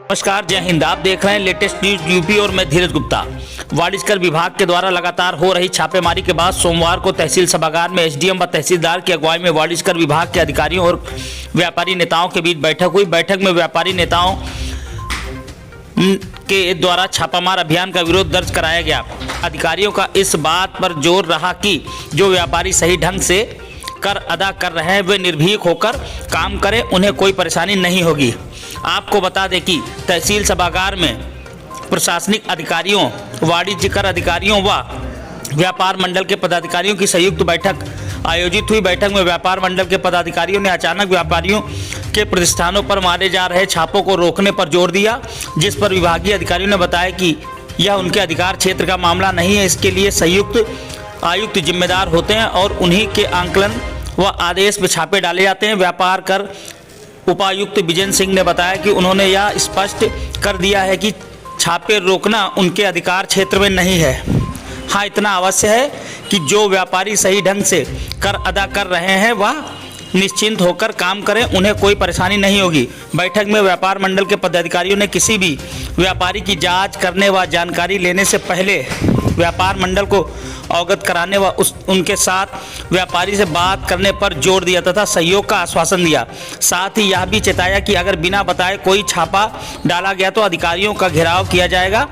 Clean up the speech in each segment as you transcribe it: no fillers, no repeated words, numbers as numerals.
नमस्कार, जय हिंद। आप देख रहे हैं लेटेस्ट न्यूज यूपी और मैं धीरज गुप्ता। वाणिज्य विभाग के द्वारा लगातार हो रही छापेमारी के बाद सोमवार को तहसील सभागार में एसडीएम व तहसीलदार की अगुवाई में वाणिज्य विभाग के अधिकारियों और व्यापारी नेताओं के बीच बैठक हुई। बैठक में व्यापारी नेताओं के द्वारा छापामार अभियान का विरोध दर्ज कराया गया। अधिकारियों का इस बात पर जोर रहा कि जो व्यापारी सही ढंग से कर अदा कर रहे हैं वे निर्भीक होकर काम करें, उन्हें कोई परेशानी नहीं होगी। आपको बता दें कि तहसील सभागार में प्रशासनिक अधिकारियों, वाणिज्य कर अधिकारियों व व्यापार मंडल के पदाधिकारियों की संयुक्त बैठक आयोजित हुई। बैठक में व्यापार मंडल के पदाधिकारियों ने अचानक व्यापारियों के प्रतिष्ठानों पर मारे जा रहे छापों को रोकने पर जोर दिया, जिस पर विभागीय अधिकारियों ने बताया कि यह उनके अधिकार क्षेत्र का मामला नहीं है। इसके लिए संयुक्त आयुक्त जिम्मेदार होते हैं और उन्हीं के आंकलन व आदेश में छापे डाले जाते हैं। व्यापार कर उपायुक्त विजय सिंह ने बताया कि उन्होंने यह स्पष्ट कर दिया है कि छापे रोकना उनके अधिकार क्षेत्र में नहीं है। हाँ, इतना अवश्य है कि जो व्यापारी सही ढंग से कर अदा कर रहे हैं वह निश्चिंत होकर काम करें, उन्हें कोई परेशानी नहीं होगी। बैठक में व्यापार मंडल के पदाधिकारियों ने किसी भी व्यापारी की जांच करने व जानकारी लेने से पहले व्यापार मंडल को अवगत कराने व उनके साथ व्यापारी से बात करने पर जोर दिया तथा सहयोग का आश्वासन दिया। साथ ही यह भी चेताया कि अगर बिना बताए कोई छापा डाला गया तो अधिकारियों का घेराव किया जाएगा।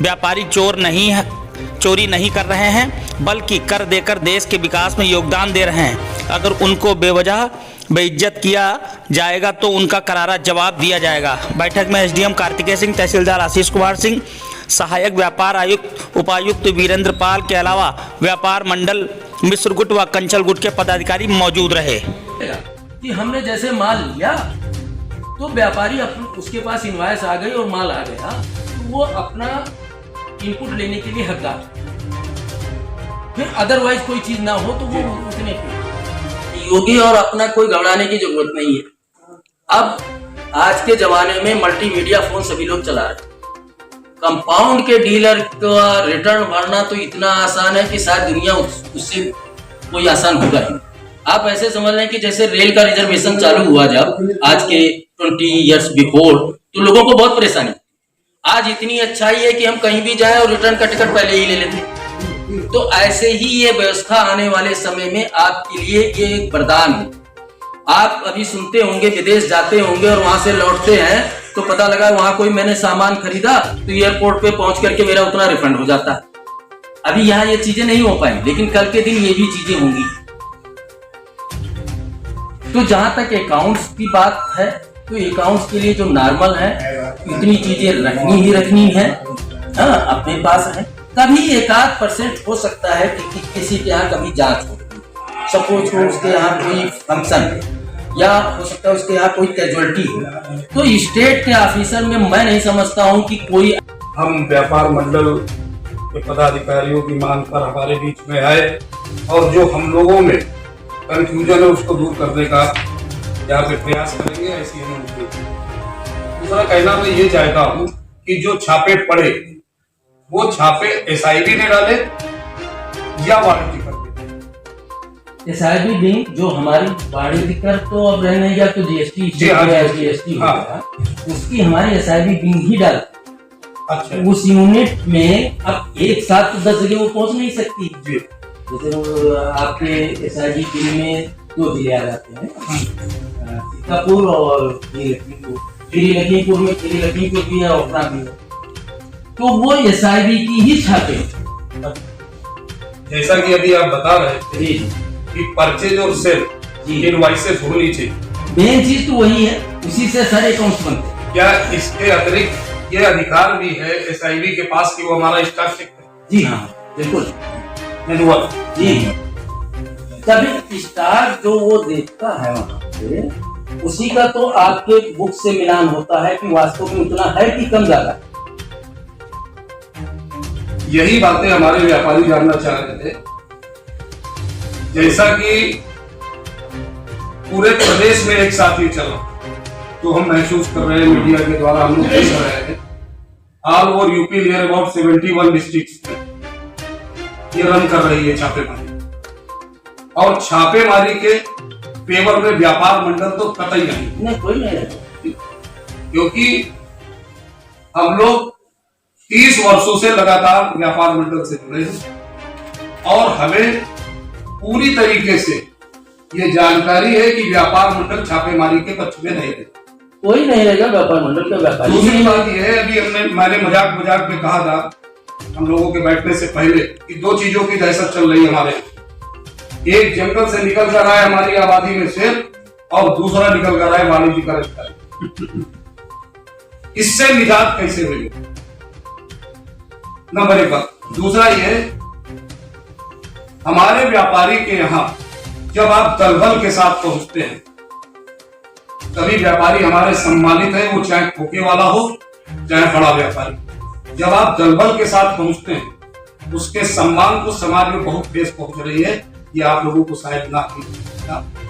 व्यापारी चोरी नहीं कर रहे हैं, बल्कि कर देकर देश के विकास में योगदान दे रहे हैं। अगर उनको बेवजह बेइज्जत किया जाएगा तो उनका करारा जवाब दिया जाएगा। बैठक में एसडीएम कार्तिकेय सिंह, तहसीलदार आशीष कुमार सिंह, सहायक व्यापार आयुक्त उपायुक्त वीरेंद्र पाल के अलावा व्यापार मंडल मिश्र गुट व कंचल गुट के पदाधिकारी मौजूद रहे। कि हमने जैसे माल लिया तो व्यापारी उसके पास इनवॉइस आ गई और माल आ गया, तो वो अपना इनपुट लेने के लिए हकदार। फिर अदरवाइज कोई चीज ना हो तो वो उतने योगी और अपना कोई घबराने की जरूरत नहीं है। अब आज के जमाने में मल्टीमीडिया फोन सभी लोग चला रहे हैं। कंपाउंड के डीलर का रिटर्न भरना तो इतना आसान है कि शायद दुनिया उससे कोई आसान होगा ही। आप ऐसे समझ लें कि जैसे रेल का रिजर्वेशन चालू हुआ जब आज के 20 इयर्स बिफोर, तो लोगों को बहुत परेशानी। आज इतनी अच्छाई है कि हम कहीं भी जाएं और रिटर्न का टिकट पहले ही ले लेते हैं। तो ऐसे ही ये व्यवस्था आने वाले समय में आपके लिए ये एक वरदान है। आप अभी सुनते होंगे, विदेश जाते होंगे और वहां से लौटते हैं तो पता लगा वहां कोई मैंने सामान खरीदा तो एयरपोर्ट पे पहुंच करके मेरा उतना रिफंड हो जाता। अभी यहाँ ये चीजें नहीं हो पाई, लेकिन कल के दिन ये भी चीजें होंगी। तो जहां तक अकाउंट्स की बात है, तो अकाउंट्स के लिए जो नॉर्मल है इतनी चीजें रखनी ही रखनी है। हाँ, अपने पास है। कभी 1-8% हो सकता है कि किसी के यहाँ कभी जांच हो, सपोज को उसके यहाँ कोई फंक्शन या हो सकता है उसके यहाँ कोई कैजुअलिटी हो, तो स्टेट के ऑफिसर में मैं नहीं समझता हूँ कि कोई। हम व्यापार मंडल के पदाधिकारियों की मांग पर हमारे बीच में आए और जो हम लोगों में कंफ्यूजन है उसको दूर करने का यहाँ पे प्रयास करेंगे। ऐसी हम दूसरा कहना मैं ये चाहता हूँ कि जो छापे पड़े वो छापे एसआईबी ने डाले या वाणिज्य कर दे। एसआईबी बैंक जो हमारी वाणिज्य कर तो अब रहने या तो जीएसटी उसकी हमारी एसआईबी बैंक ही डालती। अच्छा। उस यूनिट में अब एक साथ तो 10 जगह वो पहुंच नहीं सकती। जैसे आपके एसआईबी बैंक में 2 जिले आ जाते हैं, सीतापुर और लखीमपुर में लखीमपुर भी है और भी है, तो वो एसआईबी की ही छापे। जैसा कि अभी आप बता रहे थे कि परचेज और सेल इनवॉइसेस होनी चाहिए, मेन चीज तो वही है, उसी से सारे अकाउंट्स बनते हैं। क्या इसके अतिरिक्त ये अधिकार भी है एसआईबी के पास कि वो हमारा स्टॉक चेक करे? जी हाँ, बिल्कुल मैनुअल जी। तभी स्टार जो वो देखता है वहाँ पे, उसी का तो आपके बुक से मिलान होता है कि वास्तव में उतना है कि कम ज्यादा। यही बातें हमारे व्यापारी जानना चाह रहे थे। जैसा कि पूरे प्रदेश में एक साथ ही चला, तो हम महसूस कर रहे हैं, मीडिया के द्वारा हम लोग देख रहे हैं, all over UP near about 71 districts में ये रन कर रही है छापेमारी। और छापेमारी के फेवर में व्यापार मंडल तो कतई नहीं, कोई नहीं, क्योंकि हम लोग 30 वर्षों से लगातार व्यापार मंडल से जुड़े हैं और हमें पूरी तरीके से ये जानकारी है कि व्यापार मंडल छापेमारी के पक्ष में नहीं रहता। कोई नहीं रहेगा व्यापार मंडल का व्यापारी। दूसरी बात यह है, अभी मैंने मजाक में कहा था हम लोगों के बैठने से पहले कि 2 चीजों की दहशत चल रही है हमारे यहाँ। एक जंगल से निकल कर आए हमारी आबादी में शेर और दूसरा निकल कर आए वाणिज्य कर्मचारी। इससे निजात कैसे मिले? नंबर 1 बात। दूसरा ये हमारे व्यापारी के यहाँ जब आप दलबल के साथ पहुंचते हैं, तभी व्यापारी हमारे सम्मानित है, वो चाहे खोखे वाला हो चाहे बड़ा व्यापारी। जब आप दलबल के साथ पहुंचते हैं, उसके सम्मान को समाज में बहुत ठेस पहुंच रही है। ये आप लोगों को शायद ना की,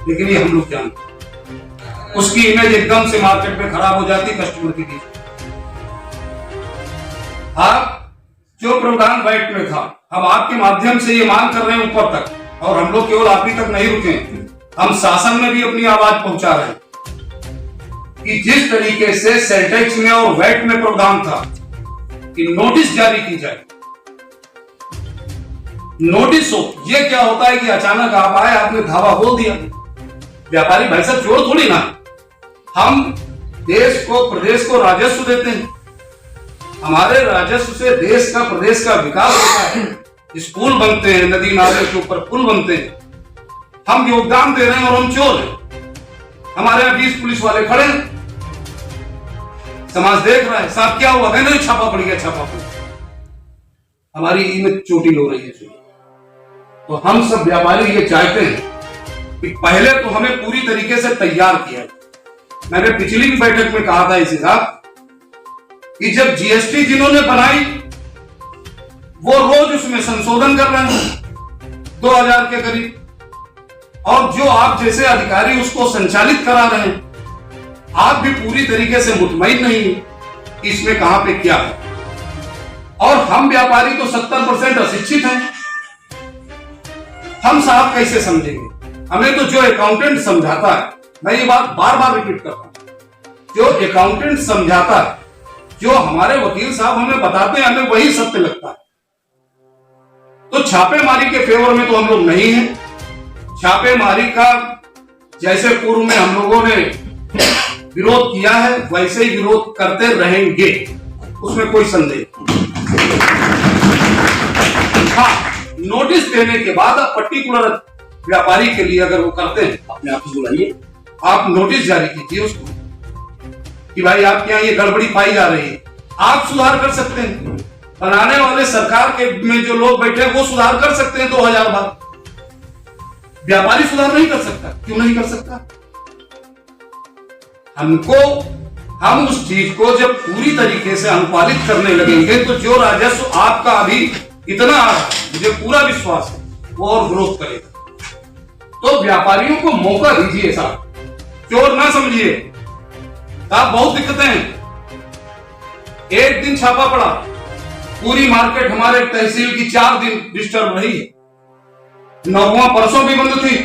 लेकिन ये हम लोग जानते हैं। उसकी इमेज एकदम से मार्केट में खराब हो जाती है कस्टमर के बीच। आप जो प्रावधान बैठ में था, हम आपके माध्यम से ये मांग कर रहे हैं ऊपर तक, और हम लोग केवल आप ही तक नहीं रुके, हम शासन में भी अपनी आवाज पहुंचा रहे हैं कि जिस तरीके से सेल टैक्स में और वैट में प्रावधान था कि नोटिस जारी की जाए। नोटिस हो, ये क्या होता है कि अचानक आप आए, आपने धावा बोल दिया। व्यापारी भाई साहब चोर थोड़ी ना, हम देश को प्रदेश को राजस्व देते हैं। हमारे राजस्व से देश का प्रदेश का विकास होता है, स्कूल बनते हैं, नदी नाले के ऊपर पुल बनते हैं। हम योगदान दे रहे हैं और हम चोर हैं। हमारे यहाँ 20 पुलिस वाले खड़े हैं, समाज देख रहा है, साहब क्या हुआ? नहीं छापा पड़ गया, छापा पड़ गया। हमारी इमेज चोटिल हो रही है। तो हम सब व्यापारी ये चाहते हैं कि पहले तो हमें पूरी तरीके से तैयार किया। मैंने पिछली भी बैठक में कहा था इसी साहब कि जब जीएसटी जिन्होंने बनाई वो रोज उसमें संशोधन कर रहे हैं 2000 के करीब, और जो आप जैसे अधिकारी उसको संचालित करा रहे हैं, आप भी पूरी तरीके से मुतमईन नहीं है कि इसमें कहां पे क्या है। और हम व्यापारी तो 70% अशिक्षित हैं। हम साहब कैसे समझेंगे? हमें तो जो अकाउंटेंट समझाता है, मैं ये बात बार बार रिपीट करता हूं, जो अकाउंटेंट समझाता है, जो हमारे वकील साहब हमें बताते हैं, हमें वही सत्य लगता है। तो छापेमारी के फेवर में तो हम लोग नहीं हैं। छापेमारी का जैसे पूर्व में हम लोगों ने विरोध किया है, वैसे ही विरोध करते रहेंगे, उसमें कोई संदेह। हाँ, नोटिस देने के बाद आप पर्टिकुलर व्यापारी के लिए अगर वो करते हैं, अपने आप बुलाइए, आप नोटिस जारी कीजिए उसको कि भाई आपके यहाँ ये गड़बड़ी पाई जा रही है। आप सुधार कर सकते हैं, बनाने वाले सरकार के में जो लोग बैठे हैं वो सुधार कर सकते हैं 2000 बार। व्यापारी सुधार नहीं कर सकता, क्यों नहीं कर सकता? हम उस चीज को जब पूरी तरीके से अनुपालित करने लगेंगे तो जो राजस्व आपका अभी इतना आ रहा है, मुझे पूरा विश्वास है वो और ग्रोथ करेगा। तो व्यापारियों को मौका दीजिए साहब, चोर ना समझिए साहब। बहुत दिक्कतें हैं। एक दिन छापा पड़ा, पूरी मार्केट हमारे तहसील की 4 दिन डिस्टर्ब रही है। नौवा परसों भी बंद थी,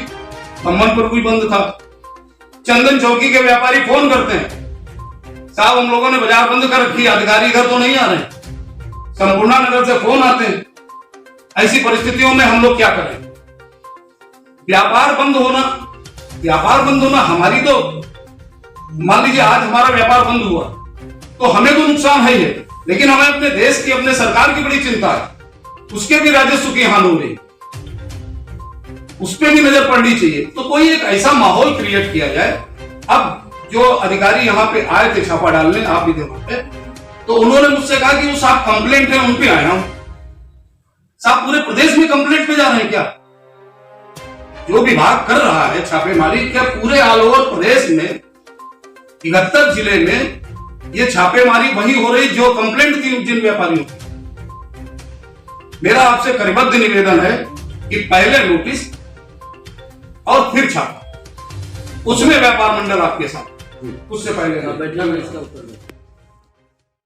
अम्मनपुर भी बंद था। चंदन चौकी के व्यापारी फोन करते हैं, साहब हम लोगों ने बाजार बंद कर रखी, अधिकारी इधर तो नहीं आ रहे। संपूर्णा नगर से फोन आते हैं। ऐसी परिस्थितियों में हम लोग क्या करें? व्यापार बंद होना हमारी तो, मान लीजिए आज हमारा व्यापार बंद हुआ तो हमें तो नुकसान है ही है, लेकिन हमें अपने देश की, अपने सरकार की बड़ी चिंता है। उसके भी राजस्व की हानि हो रही, उस पर भी नजर पड़नी चाहिए। तो कोई एक ऐसा माहौल क्रिएट किया जाए। अब जो अधिकारी यहाँ पे आए थे छापा डालने, आप भी थे वहां पे, तो उन्होंने मुझसे कहा कि वो साहब कंप्लेंट है उन पे आया हूं। साहब पूरे प्रदेश में कंप्लेंट पे जा रहे हैं क्या? जो विभाग कर रहा है छापेमारी, क्या पूरे ऑल ओवर प्रदेश में 71 जिले में ये छापेमारी वही हो रही जो कंप्लेंट थी जिन व्यापारियों की? मेरा आपसे करबद्ध निवेदन है कि पहले नोटिस और फिर छापा, उसमें व्यापार मंडल आपके साथ, उससे पहले बैठना में इसका उत्तर